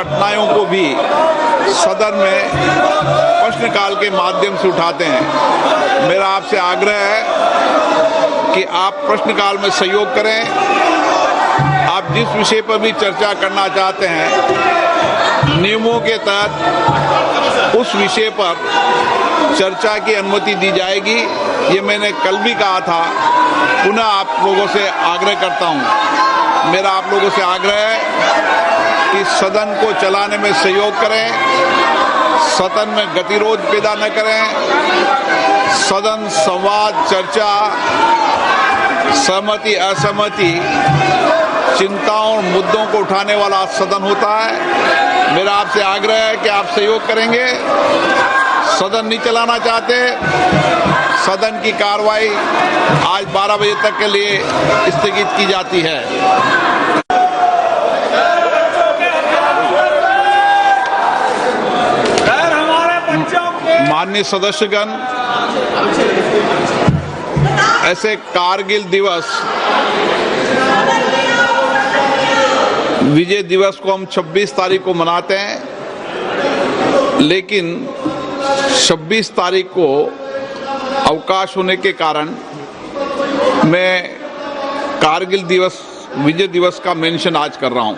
कठिनाइयों को भी सदन में प्रश्नकाल के माध्यम से उठाते हैं। मेरा आपसे आग्रह है कि आप प्रश्नकाल में सहयोग करें। आप जिस विषय पर भी चर्चा करना चाहते हैं, नियमों के तहत उस विषय पर चर्चा की अनुमति दी जाएगी। ये मैंने कल भी कहा था, पुनः आप लोगों से आग्रह करता हूँ। मेरा आप लोगों से आग्रह है कि सदन को चलाने में सहयोग करें, सदन में गतिरोध पैदा न करें। सदन संवाद, चर्चा, सहमति असहमति, चिंताओं और मुद्दों को उठाने वाला सदन होता है। मेरा आपसे आग्रह है कि आप सहयोग करेंगे। सदन नहीं चलाना चाहते, सदन की कार्रवाई आज 12 बजे तक के लिए स्थगित की जाती है। माननीय सदस्यगण, ऐसे कारगिल दिवस, विजय दिवस को हम 26 तारीख को मनाते हैं, लेकिन 26 तारीख को अवकाश होने के कारण मैं कारगिल दिवस, विजय दिवस का मेंशन आज कर रहा हूं।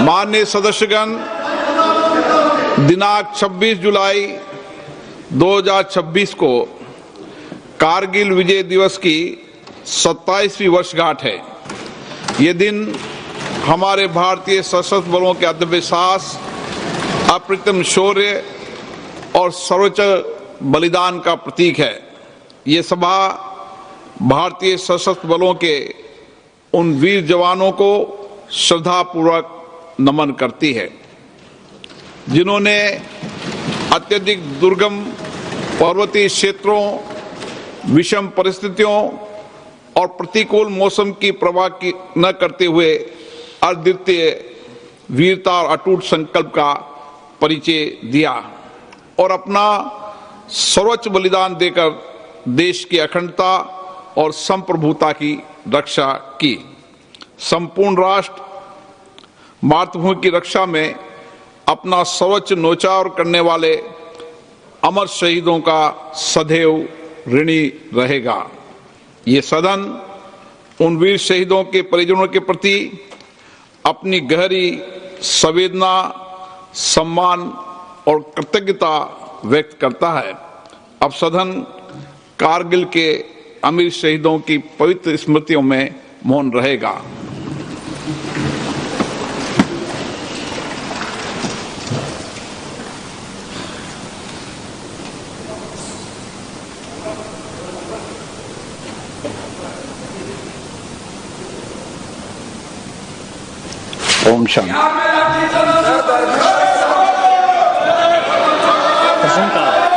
माननीय सदस्यगण, दिनांक 26 जुलाई 2026 को कारगिल विजय दिवस की 27वीं वर्षगांठ है। ये दिन हमारे भारतीय सशस्त्र बलों के आत्मविश्वास, अप्रतिम शौर्य और सर्वोच्च बलिदान का प्रतीक है। ये सभा भारतीय सशस्त्र बलों के उन वीर जवानों को श्रद्धापूर्वक नमन करती है, जिन्होंने अत्यधिक दुर्गम पर्वतीय क्षेत्रों, विषम परिस्थितियों और प्रतिकूल मौसम की परवाह न करते हुए अद्वितीय वीरता और अटूट संकल्प का परिचय दिया और अपना सर्वोच्च बलिदान देकर देश की अखंडता और संप्रभुता की रक्षा की। संपूर्ण राष्ट्र मातृभूमि की रक्षा में अपना सर्वोच्च न्योछावर करने वाले अमर शहीदों का सदैव ऋणी रहेगा। ये सदन उन वीर शहीदों के परिजनों के प्रति अपनी गहरी संवेदना, सम्मान और कृतज्ञता व्यक्त करता है। अब सदन कारगिल के अमीर शहीदों की पवित्र स्मृतियों में मौन रहेगा। ओम शांति।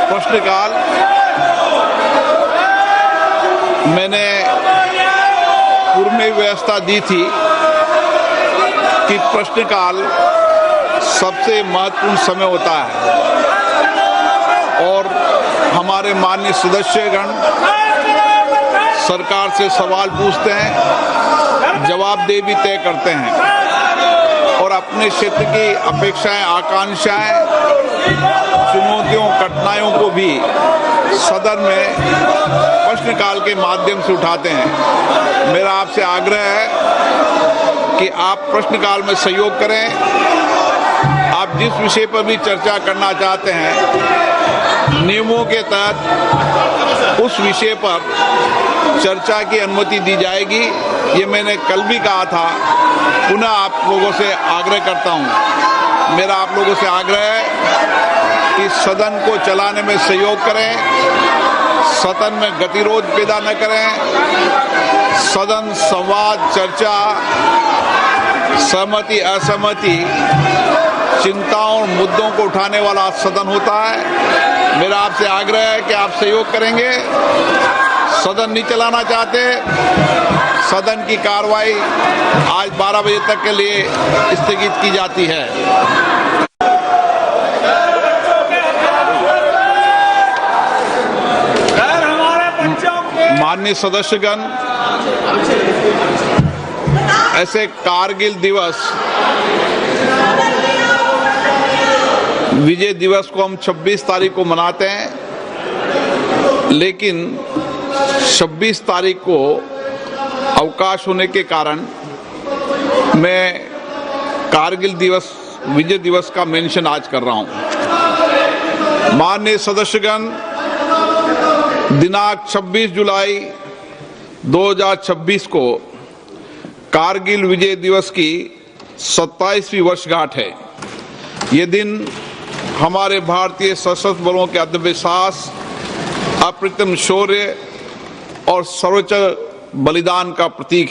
प्रश्नकाल मैंने पूर्व में व्यवस्था दी थी कि प्रश्नकाल सबसे महत्वपूर्ण समय होता है और हमारे माननीय सदस्यगण सरकार से सवाल पूछते हैं, जवाबदेही भी तय करते हैं और अपने क्षेत्र की अपेक्षाएं, आकांक्षाएं, चुनौतियों, कठिनाइयों को भी सदन में प्रश्नकाल के माध्यम से उठाते हैं। मेरा आपसे आग्रह है कि आप प्रश्नकाल में सहयोग करें। आप जिस विषय पर भी चर्चा करना चाहते हैं, नियमों के तहत उस विषय पर चर्चा की अनुमति दी जाएगी। ये मैंने कल भी कहा था, पुनः आप लोगों से आग्रह करता हूँ। मेरा आप लोगों से आग्रह है कि सदन को चलाने में सहयोग करें, सदन में गतिरोध पैदा न करें। सदन संवाद, चर्चा, सहमति असहमति, चिंताओं और मुद्दों को उठाने वाला सदन होता है। मेरा आपसे आग्रह है कि आप सहयोग करेंगे। सदन नहीं चलाना चाहते, सदन की कार्रवाई आज 12 बजे तक के लिए स्थगित की जाती है। माननीय सदस्यगण, ऐसे कारगिल दिवस, विजय दिवस को हम 26 तारीख को मनाते हैं, लेकिन 26 तारीख को अवकाश होने के कारण मैं कारगिल दिवस, विजय दिवस का मेंशन आज कर रहा हूं। माननीय सदस्यगण, दिनांक 26 जुलाई 2026 को कारगिल विजय दिवस की 27वीं वर्षगांठ है। ये दिन हमारे भारतीय सशस्त्र बलों के आत्मविश्वास, अप्रतिम शौर्य और सर्वोच्च बलिदान का प्रतीक है।